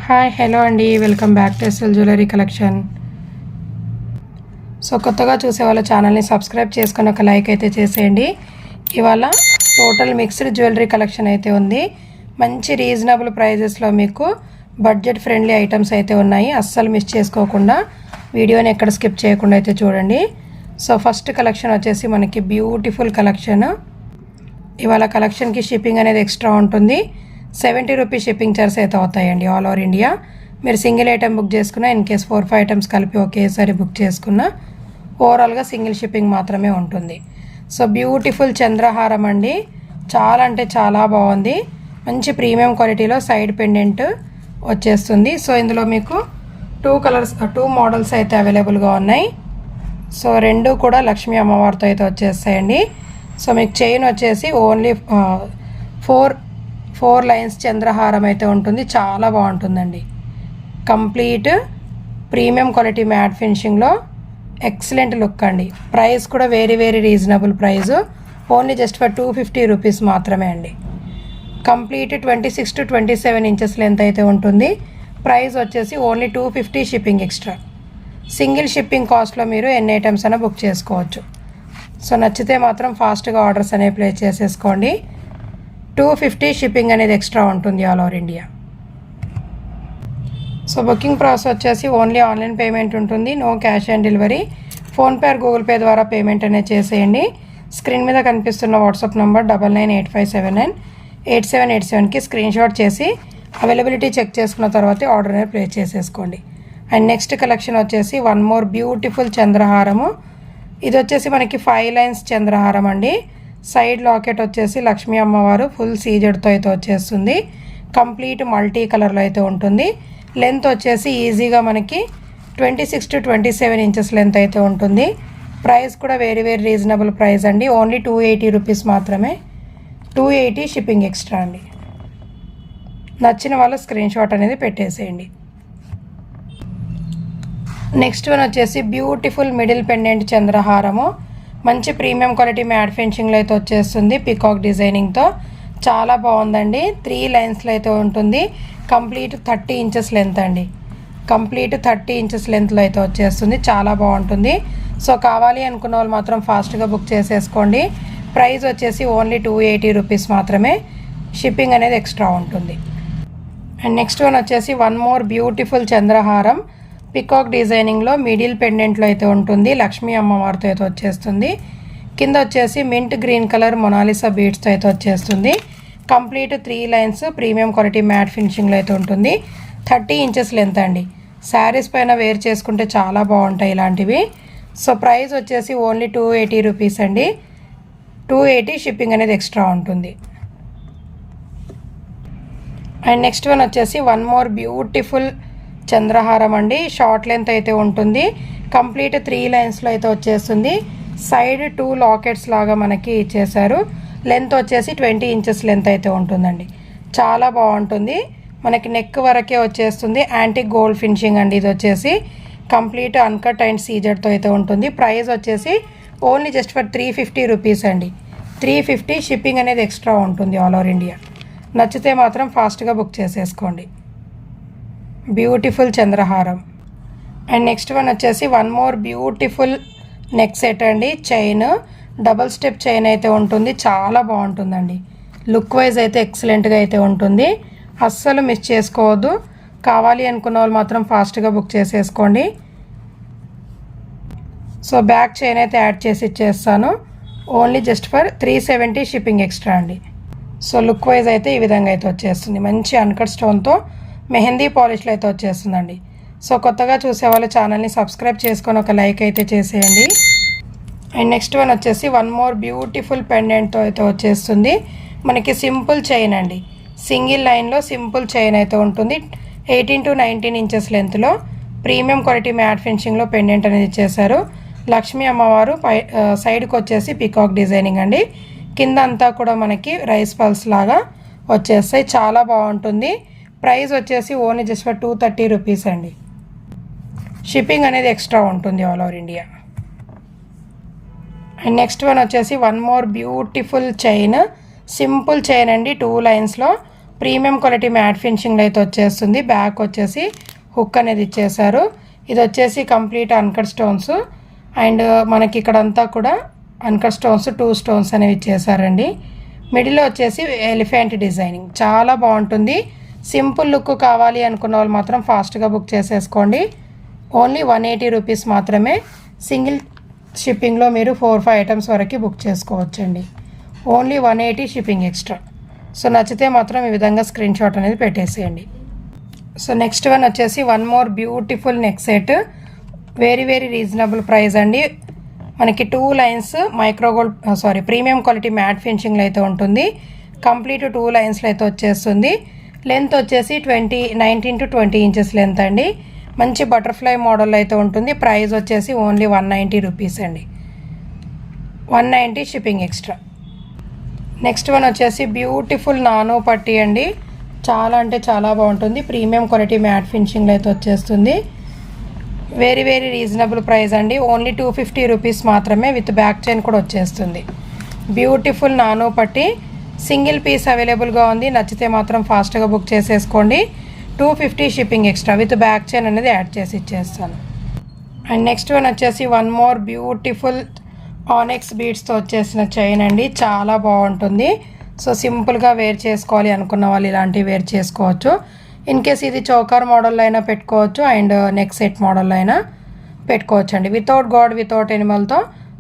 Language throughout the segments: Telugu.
హాయ్ హలో అండి, welcome back to SL jewellery collection. So కొత్తగా చూసే వాళ్ళ ఛానల్ని సబ్స్క్రైబ్ చేసుకొని ఒక లైక్ అయితే చేసేయండి. ఇవాళ టోటల్ మిక్స్డ్ జ్యువెలరీ కలెక్షన్ అయితే ఉంది. మంచి రీజనబుల్ ప్రైజెస్లో మీకు బడ్జెట్ ఫ్రెండ్లీ ఐటమ్స్ అయితే ఉన్నాయి. అస్సలు మిస్ చేసుకోకుండా వీడియోని ఎక్కడ స్కిప్ చేయకుండా అయితే చూడండి. సో ఫస్ట్ కలెక్షన్ వచ్చేసి మనకి బ్యూటిఫుల్ కలెక్షన్. ఇవాళ కలెక్షన్కి షిప్పింగ్ అనేది ఎక్స్ట్రా ఉంటుంది. 70 రూపీస్ షిప్పింగ్ చార్జెస్ అయితే అవుతాయండి ఆల్ ఓవర్ ఇండియా. మీరు సింగిల్ ఐటెం బుక్ చేసుకున్నా, ఇన్ కేస్ 4-5 ఐటమ్స్ కలిపి ఒకేసారి బుక్ చేసుకున్నా ఓవరాల్గా సింగిల్ షిప్పింగ్ మాత్రమే ఉంటుంది. సో బ్యూటిఫుల్ చంద్రహారం అండి, చాలా అంటే చాలా బాగుంది. మంచి ప్రీమియం క్వాలిటీలో సైడ్ పెండెంట్ వచ్చేస్తుంది. సో ఇందులో మీకు 2 మోడల్స్ అయితే అవైలబుల్గా ఉన్నాయి. సో రెండు కూడా లక్ష్మీ అమ్మవారితో అయితే వచ్చేస్తాయండి. సో మీకు చైన్ వచ్చేసి ఓన్లీ 4 లైన్స్ చంద్రహారం అయితే ఉంటుంది. చాలా బాగుంటుందండి. కంప్లీట్ ప్రీమియం క్వాలిటీ మ్యాట్ ఫినిషింగ్లో ఎక్సలెంట్ లుక్ అండి. ప్రైస్ కూడా very reasonable price, only just for 250 rupees మాత్రమే అండి. కంప్లీట్ 26 to 27 ఇంచెస్ లెంత్ అయితే ఉంటుంది. ప్రైస్ వచ్చేసి only 250 shipping extra. Single shipping కాస్ట్లో మీరు ఎన్ని ఐటమ్స్ అయినా బుక్ చేసుకోవచ్చు. సో నచ్చితే మాత్రం ఫాస్ట్గా ఆర్డర్స్ అనేవి ప్లేస్ చేసేసుకోండి. 250 షిప్పింగ్ అనేది ఎక్స్ట్రా ఉంటుంది all over India. So booking process వచ్చేసి ఓన్లీ ఆన్లైన్ పేమెంట్ ఉంటుంది, no cash on delivery. PhonePe or Google Pay ద్వారా పేమెంట్ అనేది చేసేయండి. స్క్రీన్ మీద కనిపిస్తున్న వాట్సాప్ నెంబర్ 9985798787కి స్క్రీన్ షాట్ చేసి అవైలబిలిటీ చెక్ చేసుకున్న తర్వాత ఆర్డర్ అనేది ప్లేస్ చేసేసుకోండి. అండ్ నెక్స్ట్ కలెక్షన్ వచ్చేసి వన్ మోర్ బ్యూటిఫుల్ చంద్రహారము. ఇది వచ్చేసి మనకి 5 లైన్స్ చంద్రహారం అండి. సైడ్ లాకెట్ వచ్చేసి లక్ష్మీ అమ్మవారు ఫుల్ సీజెడ్తో అయితే వచ్చేస్తుంది. కంప్లీట్ మల్టీ కలర్లో అయితే ఉంటుంది. లెంత్ వచ్చేసి ఈజీగా మనకి 26 to 27 ఇంచెస్ లెంత్ అయితే ఉంటుంది. ప్రైస్ కూడా వెరీ రీజనబుల్ ప్రైస్ అండి, ఓన్లీ 280 రూపీస్ మాత్రమే. 280 షిప్పింగ్ ఎక్స్ట్రా అండి. నచ్చిన వాళ్ళు స్క్రీన్ షాట్ అనేది పెట్టేసేయండి. నెక్స్ట్ వన్ వచ్చేసి బ్యూటిఫుల్ మిడిల్ పెండెంట్ చంద్రహారము. మంచి ప్రీమియం క్వాలిటీ మ్యాట్ ఫినిషింగ్లో అయితే వచ్చేస్తుంది, పికాక్ డిజైనింగ్తో. చాలా బాగుందండి. 3 లైన్స్లో అయితే ఉంటుంది. కంప్లీట్ 30 ఇంచెస్ లెంత్ అండి. కంప్లీట్ 30 ఇంచెస్ లెంత్లో అయితే వచ్చేస్తుంది. చాలా బాగుంటుంది. సో కావాలి అనుకున్న వాళ్ళు మాత్రం ఫాస్ట్గా బుక్ చేసేసుకోండి. ప్రైస్ వచ్చేసి ఓన్లీ 280 రూపీస్ మాత్రమే. షిప్పింగ్ అనేది ఎక్స్ట్రా ఉంటుంది. అండ్ నెక్స్ట్ వన్ వచ్చేసి వన్ మోర్ బ్యూటిఫుల్ చంద్రహారం. పికాక్ డిజైనింగ్లో మిడిల్ పెండెంట్లో అయితే ఉంటుంది. లక్ష్మీ అమ్మవారితో అయితే వచ్చేస్తుంది. కింద వచ్చేసి మింట్ గ్రీన్ కలర్ మొనాలిసా బీడ్స్తో అయితే వచ్చేస్తుంది. Complete 3 lines premium quality mat ఫినిషింగ్లో అయితే ఉంటుంది. 30 ఇంచెస్ లెంత్ అండి. శారీస్ పైన వేర్ చేసుకుంటే చాలా బాగుంటాయి ఇలాంటివి. సో ప్రైస్ వచ్చేసి ఓన్లీ 280 రూపీస్ అండి. 280 షిప్పింగ్ అనేది ఎక్స్ట్రా ఉంటుంది. అండ్ నెక్స్ట్ వన్ వచ్చేసి వన్ మోర్ బ్యూటిఫుల్ చంద్రహారం అండి. షార్ట్ లెంత్ అయితే ఉంటుంది. కంప్లీట్ 3 లైన్స్లో అయితే వచ్చేస్తుంది. సైడ్ 2 లాకెట్స్ లాగా మనకి ఇచ్చేసారు. లెంత్ వచ్చేసి 20 ఇంచెస్ లెంత్ అయితే ఉంటుందండి. చాలా బాగుంటుంది. మనకి నెక్ వరకే వచ్చేస్తుంది. యాంటిక్ గోల్డ్ ఫినిషింగ్ అండి. ఇది వచ్చేసి కంప్లీట్ అన్కట్ అండ్ సీజెడ్తో అయితే ఉంటుంది. ప్రైస్ వచ్చేసి ఓన్లీ జస్ట్ ఫర్ 350 రూపీస్ అండి. 350 షిప్పింగ్ అనేది ఎక్స్ట్రా ఉంటుంది ఆల్ ఓవర్ ఇండియా. నచ్చితే మాత్రం ఫాస్ట్గా బుక్ చేసేసుకోండి. బ్యూటిఫుల్ చంద్రహారం. అండ్ నెక్స్ట్ వన్ వచ్చేసి one more beautiful neck set అండి. చైన్ డబల్ స్టెప్ చైన్ అయితే ఉంటుంది. చాలా బాగుంటుందండి. లుక్ వైజ్ అయితే ఎక్సలెంట్గా అయితే ఉంటుంది. అస్సలు మిస్ చేసుకోవద్దు. కావాలి అనుకున్న వాళ్ళు మాత్రం ఫాస్ట్గా బుక్ చేసేసుకోండి. సో బ్యాక్ చైన్ అయితే యాడ్ చేసి ఇచ్చేస్తాను. Only just for 370 shipping extra అండి. సో లుక్ వైజ్ అయితే ఈ విధంగా అయితే వచ్చేస్తుంది. మంచి అన్కట్ స్టోన్తో మెహందీ పాలిష్లో అయితే వచ్చేస్తుందండి. సో కొత్తగా చూసే వాళ్ళ ఛానల్ని సబ్స్క్రైబ్ చేసుకొని ఒక లైక్ అయితే చేసేయండి. అండ్ నెక్స్ట్ వన్ వచ్చేసి వన్ మోర్ బ్యూటిఫుల్ పెండెంట్తో అయితే వచ్చేస్తుంది. మనకి సింపుల్ చైన్ అండి. సింగిల్ లైన్లో సింపుల్ చైన్ అయితే ఉంటుంది. 18 to 19 ఇంచెస్ లెంత్లో ప్రీమియం క్వాలిటీ మ్యాట్ ఫినిషింగ్లో పెండెంట్ అనేది ఇచ్చేసారు. లక్ష్మీ అమ్మవారు సైడ్కి వచ్చేసి పికాక్ డిజైనింగ్ అండి. కింద అంతా కూడా మనకి రైస్ పల్స్ లాగా వచ్చేస్తాయి. చాలా బాగుంటుంది. ప్రైస్ వచ్చేసి ఓన్లీ జస్ట్ ఫర్ 230 రూపీస్ అండి. షిప్పింగ్ అనేది ఎక్స్ట్రా ఉంటుంది all over India. And next one వచ్చేసి one more beautiful chain. Simple chain అండి. 2 లైన్స్లో ప్రీమియం క్వాలిటీ మ్యాట్ ఫినిషింగ్లో అయితే వచ్చేస్తుంది. బ్యాక్ వచ్చేసి హుక్ అనేది ఇచ్చేసారు. ఇది వచ్చేసి కంప్లీట్ అన్కట్ స్టోన్స్ అండ్ మనకి ఇక్కడంతా కూడా అన్కట్ స్టోన్స్ 2 స్టోన్స్ అనేవి ఇచ్చేసారండి. మిడిల్లో వచ్చేసి ఎలిఫెంట్ డిజైనింగ్ చాలా బాగుంటుంది. సింపుల్ లుక్ కావాలి అనుకున్న వాళ్ళు మాత్రం ఫాస్ట్గా బుక్ చేసేసుకోండి. ఓన్లీ 180 రూపీస్ మాత్రమే. సింగిల్ షిప్పింగ్లో మీరు 4-5 ఐటమ్స్ వరకు బుక్ చేసుకోవచ్చండి. Only 180 shipping extra. సో నచ్చితే మాత్రం ఈ విధంగా స్క్రీన్ షాట్ అనేది పెట్టేసేయండి. సో నెక్స్ట్ వన్ వచ్చేసి one more beautiful neck set. Very reasonable price అండి. మనకి 2 లైన్స్ ప్రీమియం క్వాలిటీ మ్యాట్ ఫినిషింగ్లో అయితే ఉంటుంది. కంప్లీట్ 2 లైన్స్లో అయితే వచ్చేస్తుంది. లెంత్ వచ్చేసి 19 to 20 ఇంచెస్ లెంత్ అండి. మంచి బటర్ఫ్లై మోడల్ అయితే ఉంటుంది. ప్రైస్ వచ్చేసి ఓన్లీ 190 రూపీస్ అండి. 190 షిప్పింగ్ ఎక్స్ట్రా. నెక్స్ట్ వన్ వచ్చేసి బ్యూటిఫుల్ నానో పట్టీ అండి. చాలా అంటే చాలా బాగుంటుంది. ప్రీమియం క్వాలిటీ మ్యాట్ ఫినిషింగ్లో అయితే వచ్చేస్తుంది. వెరీ రీజనబుల్ ప్రైస్ అండి. ఓన్లీ 250 రూపీస్ మాత్రమే. విత్ బ్యాక్ చైన్ కూడా వచ్చేస్తుంది. బ్యూటిఫుల్ నానో పట్టీ సింగిల్ పీస్ అవైలబుల్గా ఉంది. నచ్చితే మాత్రం ఫాస్ట్గా బుక్ చేసేసుకోండి. 250 shipping extra with back chain అనేది యాడ్ చేసి ఇచ్చేస్తాను. అండ్ నెక్స్ట్ వన్ వచ్చేసి వన్ మోర్ బ్యూటిఫుల్ ఆనెక్స్ బీడ్స్తో వచ్చేసిన చైన్ అండి. చాలా బాగుంటుంది. సో సింపుల్గా వేర్ చేసుకోవాలి అనుకున్న వాళ్ళు ఇలాంటివి వేర్ చేసుకోవచ్చు. ఇన్ కేస్ ఇది చౌకర్ మోడల్లో అయినా పెట్టుకోవచ్చు అండ్ నెక్ సెట్ మోడల్లో అయినా పెట్టుకోవచ్చు అండి. వితౌట్ గాడ్ వితౌట్ ఎనిమల్తో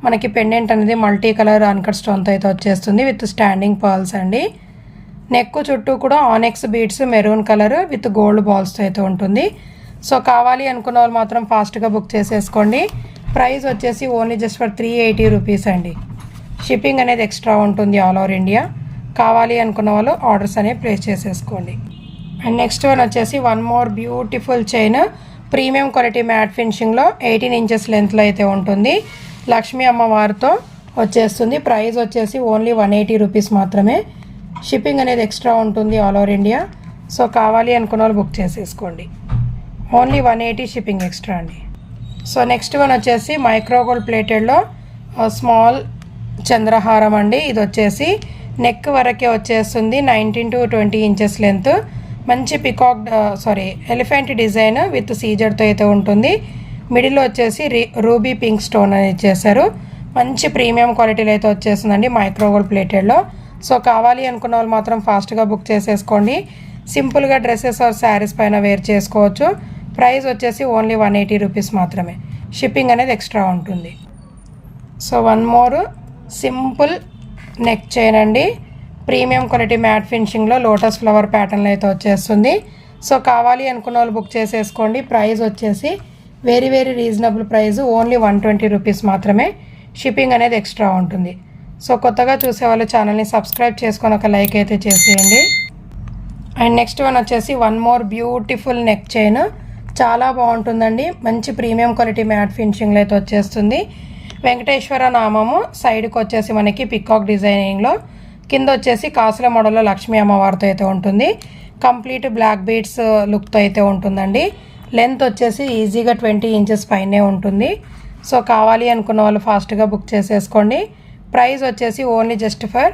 మనకి పెండెంట్ అనేది మల్టీ కలర్ అన్కట్ స్టోన్తో అయితే వచ్చేస్తుంది విత్ స్టాండింగ్ పర్ల్స్ అండి. నెక్ చుట్టూ కూడా onyx beads maroon colour with gold బాల్స్తో అయితే ఉంటుంది. సో కావాలి అనుకున్న వాళ్ళు మాత్రం ఫాస్ట్గా బుక్ చేసేసుకోండి. ప్రైస్ వచ్చేసి ఓన్లీ జస్ట్ ఫర్ 380 రూపీస్ అండి. షిప్పింగ్ అనేది ఎక్స్ట్రా ఉంటుంది ఆల్ ఓవర్ ఇండియా. కావాలి అనుకున్న వాళ్ళు ఆర్డర్స్ అనేవి ప్లేస్ చేసేసుకోండి. అండ్ నెక్స్ట్ వన్ వచ్చేసి one more beautiful chain. Premium quality mat ఫినిషింగ్లో 18 ఇంచెస్ లెంత్లో అయితే ఉంటుంది. లక్ష్మీ అమ్మవారితో వచ్చేస్తుంది. ప్రైస్ వచ్చేసి ఓన్లీ 180 రూపీస్ మాత్రమే. షిప్పింగ్ అనేది ఎక్స్ట్రా ఉంటుంది ఆల్ ఓవర్ ఇండియా. సో కావాలి అనుకున్న వాళ్ళు బుక్ చేసేసుకోండి. ఓన్లీ 180 షిప్పింగ్ ఎక్స్ట్రా అండి. సో నెక్స్ట్ వన్ వచ్చేసి మైక్రోగోల్డ్ ప్లేటెడ్లో స్మాల్ చంద్రహారం అండి. ఇది వచ్చేసి నెక్ వరకే వచ్చేస్తుంది. 19 to 20 ఇంచెస్ లెంత్. మంచి ఎలిఫెంట్ డిజైన్ విత్ సీజర్తో అయితే ఉంటుంది. మిడిల్లో వచ్చేసి రూబీ పింక్ స్టోన్ అని ఇచ్చేసారు. మంచి ప్రీమియం క్వాలిటీలో అయితే వచ్చేస్తుందండి మైక్రోగోల్డ్ ప్లేటెడ్లో. సో కావాలి అనుకున్న వాళ్ళు మాత్రం ఫాస్ట్గా బుక్ చేసేసుకోండి. సింపుల్గా డ్రెస్సెస్ ఆర్ శారీస్ పైన వేర్ చేసుకోవచ్చు. ప్రైస్ వచ్చేసి ఓన్లీ 180 రూపీస్ మాత్రమే. షిప్పింగ్ అనేది ఎక్స్ట్రా ఉంటుంది. So one more simple neck chain అండి. ప్రీమియం క్వాలిటీ మ్యాట్ ఫినిషింగ్లో లోటస్ ఫ్లవర్ ప్యాటర్న్లో అయితే వచ్చేస్తుంది. సో కావాలి అనుకున్న వాళ్ళు బుక్ చేసేసుకోండి. ప్రైస్ వచ్చేసి very reasonable price. Only 120 rupees మాత్రమే. షిప్పింగ్ అనేది ఎక్స్ట్రా ఉంటుంది. సో కొత్తగా చూసే వాళ్ళు ఛానల్ని సబ్స్క్రైబ్ చేసుకొని ఒక లైక్ అయితే చేసేయండి. అండ్ నెక్స్ట్ వన్ వచ్చేసి one more beautiful neck chain. చాలా బాగుంటుందండి. మంచి ప్రీమియం క్వాలిటీ మ్యాట్ ఫినిషింగ్లో అయితే వచ్చేస్తుంది. వెంకటేశ్వర నామము సైడ్కి వచ్చేసి మనకి పికాక్ డిజైనింగ్లో, కింద వచ్చేసి కాసుల మోడల్లో లక్ష్మీ అమ్మవారితో అయితే ఉంటుంది. కంప్లీట్ బ్లాక్ బీడ్స్ లుక్తో అయితే ఉంటుందండి. లెంత్ వచ్చేసి ఈజీగా 20 ఇంచెస్ పైనే ఉంటుంది. సో కావాలి అనుకున్న వాళ్ళు ఫాస్ట్గా బుక్ చేసేసుకోండి. ప్రైస్ వచ్చేసి ఓన్లీ జస్ట్ ఫర్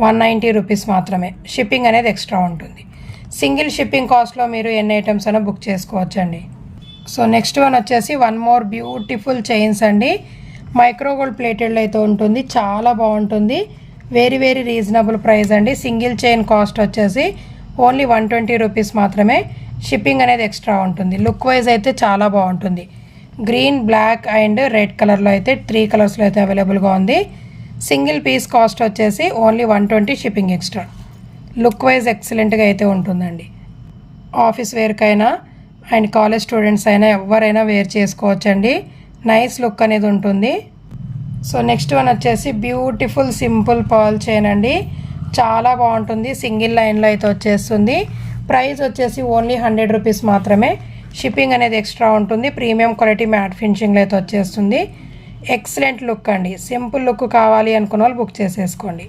190 రూపీస్ మాత్రమే. షిప్పింగ్ అనేది ఎక్స్ట్రా ఉంటుంది. సింగిల్ షిప్పింగ్ కాస్ట్లో మీరు ఎన్ని ఐటమ్స్ అయినా బుక్ చేసుకోవచ్చండి. సో నెక్స్ట్ వన్ వచ్చేసి వన్ మోర్ బ్యూటిఫుల్ చైన్స్ అండి. మైక్రోగోల్డ్ ప్లేటెడ్లో అయితే ఉంటుంది. చాలా బాగుంటుంది. వెరీ రీజనబుల్ ప్రైస్ అండి. సింగిల్ చైన్ కాస్ట్ వచ్చేసి ఓన్లీ 120 రూపీస్ మాత్రమే. షిప్పింగ్ అనేది ఎక్స్ట్రా ఉంటుంది. లుక్ వైజ్ అయితే చాలా బాగుంటుంది. గ్రీన్, బ్లాక్ అండ్ రెడ్ కలర్లో అయితే 3 కలర్స్లో అయితే అవైలబుల్గా ఉంది. సింగిల్ పీస్ కాస్ట్ వచ్చేసి only 120 shipping extra. Look wise ఎక్సలెంట్గా అయితే ఉంటుందండి. ఆఫీస్ వేర్కైనా అండ్ కాలేజ్ స్టూడెంట్స్ అయినా ఎవరైనా వేర్ చేసుకోవచ్చండి. నైస్ లుక్ అనేది ఉంటుంది. సో నెక్స్ట్ వన్ వచ్చేసి బ్యూటిఫుల్ సింపుల్ పర్ల్ చైన్ అండి. చాలా బాగుంటుంది. సింగిల్ లైన్లో అయితే వచ్చేస్తుంది. ప్రైస్ వచ్చేసి ఓన్లీ 100 రూపీస్ మాత్రమే. షిప్పింగ్ అనేది ఎక్స్ట్రా ఉంటుంది. ప్రీమియం క్వాలిటీ మ్యాట్ ఫినిషింగ్లో అయితే వచ్చేస్తుంది. ఎక్సలెంట్ లుక్ అండి. సింపుల్ లుక్ కావాలి అనుకున్న వాళ్ళు బుక్ చేసేసుకోండి.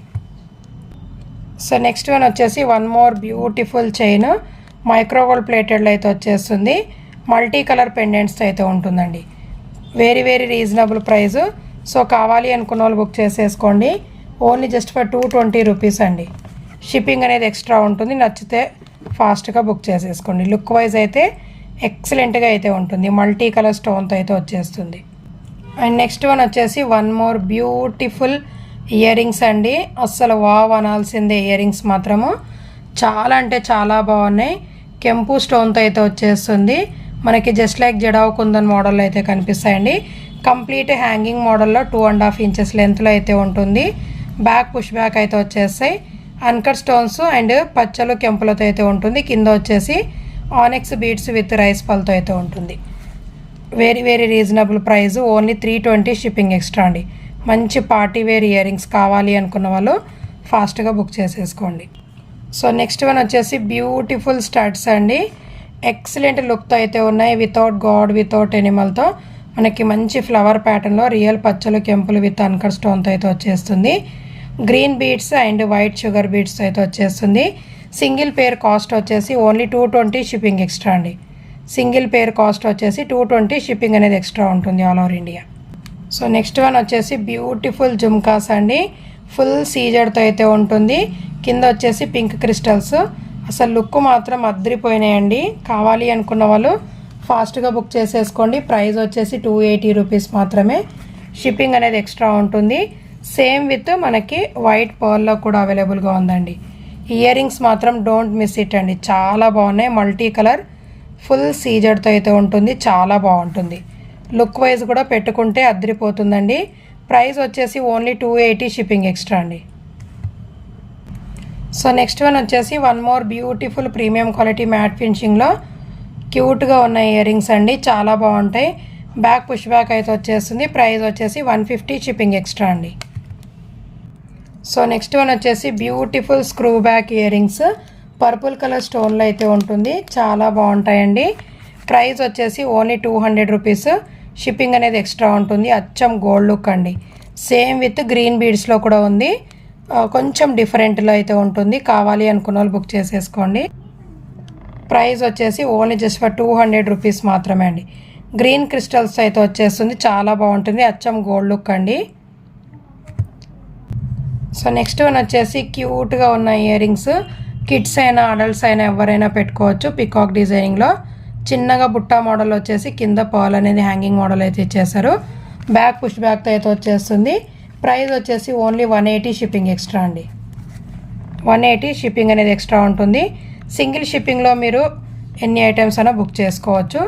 సో నెక్స్ట్ వన్ వచ్చేసి one more beautiful chain. Micro gold ప్లేటెడ్లో అయితే వచ్చేస్తుంది. మల్టీ కలర్ పెండెంట్స్తో అయితే ఉంటుందండి. Very reasonable price. సో కావాలి అనుకున్న వాళ్ళు బుక్ చేసేసుకోండి. ఓన్లీ జస్ట్ ఫర్ 220 రూపీస్ అండి. షిప్పింగ్ అనేది ఎక్స్ట్రా ఉంటుంది. నచ్చితే ఫాస్ట్గా బుక్ చేసేసుకోండి. లుక్ వైజ్ అయితే ఎక్సలెంట్గా అయితే ఉంటుంది. మల్టీ కలర్ స్టోన్తో అయితే వచ్చేస్తుంది. అండ్ నెక్స్ట్ వన్ వచ్చేసి one more beautiful ear rings అండి. అస్సలు వావ్ అనాల్సిందే. ఇయర్ రింగ్స్ మాత్రము చాలా అంటే చాలా బాగున్నాయి. కెంపు స్టోన్తో అయితే వచ్చేస్తుంది. మనకి జస్ట్ లైక్ జడావ్ కుందన్ మోడల్లో అయితే కనిపిస్తాయండి. కంప్లీట్ హ్యాంగింగ్ మోడల్లో 2.5 ఇంచెస్ లెంత్లో అయితే ఉంటుంది. బ్యాక్ పుష్ బ్యాక్ అయితే వచ్చేస్తాయి. అన్కట్ స్టోన్స్ అండ్ పచ్చలు కెంపులతో అయితే ఉంటుంది. కింద వచ్చేసి ఆనెక్స్ బీడ్స్ విత్ రైస్ పల్తో అయితే ఉంటుంది. Very very reasonable price. Only 320 shipping extra అండి. మంచి పార్టీ వేర్ ఇయర్ రింగ్స్ కావాలి అనుకున్న వాళ్ళు ఫాస్ట్గా బుక్ చేసేసుకోండి. సో నెక్స్ట్ వన్ వచ్చేసి బ్యూటిఫుల్ స్టడ్స్ అండి. ఎక్సలెంట్ లుక్తో అయితే ఉన్నాయి. వితౌట్ గాడ్ వితౌట్ ఎనిమల్తో మనకి మంచి ఫ్లవర్ ప్యాటర్న్లో రియల్ పచ్చలు కెంపులు విత్ అన్కట్ స్టోన్తో అయితే వచ్చేస్తుంది. Green beads and white sugar beads అయితే వచ్చేస్తుంది. సింగిల్ పేర్ కాస్ట్ వచ్చేసి ఓన్లీ 220 షిప్పింగ్ ఎక్స్ట్రా అండి. సింగిల్ పేర్ కాస్ట్ వచ్చేసి 220 షిప్పింగ్ అనేది ఎక్స్ట్రా ఉంటుంది all over India. So next one వచ్చేసి బ్యూటిఫుల్ జుమ్కాస్ అండి. ఫుల్ సీజర్తో అయితే ఉంటుంది. కింద వచ్చేసి పింక్ క్రిస్టల్స్. అసలు లుక్ మాత్రం అద్దరిపోయినాయండి. కావాలి అనుకున్న వాళ్ళు ఫాస్ట్గా బుక్ చేసేసుకోండి. ప్రైస్ వచ్చేసి 280 రూపీస్ మాత్రమే. షిప్పింగ్ అనేది ఎక్స్ట్రా ఉంటుంది. సేమ్ విత్ మనకి వైట్ పర్ల్లో కూడా అవైలబుల్గా ఉందండి. ఇయర్ రింగ్స్ మాత్రం డోంట్ మిస్ ఇట్ అండి. చాలా బాగున్నాయి. మల్టీ కలర్ ఫుల్ సీజర్తో అయితే ఉంటుంది. చాలా బాగుంటుంది. లుక్ వైజ్ కూడా పెట్టుకుంటే అద్దరిపోతుందండి. ప్రైస్ వచ్చేసి ఓన్లీ 280 షిప్పింగ్ ఎక్స్ట్రా అండి. సో నెక్స్ట్ వన్ వచ్చేసి one more beautiful premium quality mat ఫినిషింగ్లో క్యూట్గా ఉన్న ఇయర్ రింగ్స్ అండి. చాలా బాగుంటాయి. బ్యాక్ పుష్ బ్యాక్ అయితే వచ్చేస్తుంది. ప్రైస్ వచ్చేసి 150 షిప్పింగ్ ఎక్స్ట్రా అండి. సో నెక్స్ట్ వన్ వచ్చేసి beautiful screw back earrings. Purple colour స్టోన్లో అయితే ఉంటుంది. చాలా బాగుంటాయండి. ప్రైస్ వచ్చేసి ఓన్లీ 200 రూపీస్. షిప్పింగ్ అనేది ఎక్స్ట్రా ఉంటుంది. అచ్చం గోల్డ్ లుక్ అండి. సేమ్ విత్ గ్రీన్ బీడ్స్లో కూడా ఉంది. కొంచెం డిఫరెంట్లో అయితే ఉంటుంది. కావాలి అనుకున్న వాళ్ళు బుక్ చేసేసుకోండి. ప్రైస్ వచ్చేసి ఓన్లీ జస్ట్ ఫర్ 200 రూపీస్ మాత్రమే అండి. గ్రీన్ క్రిస్టల్స్ అయితే వచ్చేస్తుంది. చాలా బాగుంటుంది. అచ్చం గోల్డ్ లుక్ అండి. సో నెక్స్ట్ వన్ వచ్చేసి క్యూట్గా ఉన్న ఇయర్ రింగ్స్. కిడ్స్ అయినా అడల్ట్స్ అయినా ఎవరైనా పెట్టుకోవచ్చు. పికాక్ డిజైనింగ్లో చిన్నగా బుట్టా మోడల్ వచ్చేసి కింద పర్ల్ అనేది హ్యాంగింగ్ మోడల్ అయితే ఇచ్చేసారు. బ్యాక్ పుష్ బ్యాక్తో అయితే వచ్చేస్తుంది. ప్రైస్ వచ్చేసి ఓన్లీ 180 షిప్పింగ్ ఎక్స్ట్రా అండి. 180 షిప్పింగ్ అనేది ఎక్స్ట్రా ఉంటుంది. సింగిల్ షిప్పింగ్లో మీరు ఎన్ని ఐటమ్స్ అయినా బుక్ చేసుకోవచ్చు.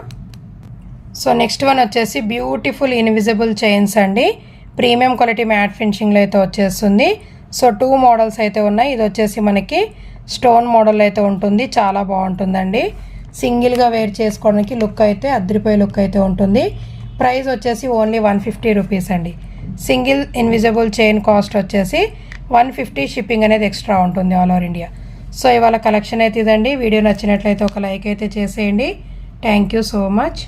సో నెక్స్ట్ వన్ వచ్చేసి బ్యూటిఫుల్ ఇన్విజిబుల్ చైన్స్ అండి. ప్రీమియం క్వాలిటీ మ్యాట్ ఫినిషింగ్లో అయితే వచ్చేస్తుంది. సో 2 మోడల్స్ అయితే ఉన్నాయి. ఇది వచ్చేసి మనకి స్టోన్ మోడల్ అయితే ఉంటుంది. చాలా బాగుంటుందండి. సింగిల్గా వేర్ చేసుకోవడానికి లుక్ అయితే అద్దరిపోయే లుక్ అయితే ఉంటుంది. ప్రైస్ వచ్చేసి ఓన్లీ 150 రూపీస్ అండి. సింగిల్ ఇన్విజిబుల్ చైన్ కాస్ట్ వచ్చేసి 150 షిప్పింగ్ అనేది ఎక్స్ట్రా ఉంటుంది ఆల్ ఓవర్ ఇండియా. సో ఇవాళ కలెక్షన్ అయితే ఇదండి. వీడియో నచ్చినట్లయితే ఒక లైక్ అయితే చేసేయండి. Thank you so much.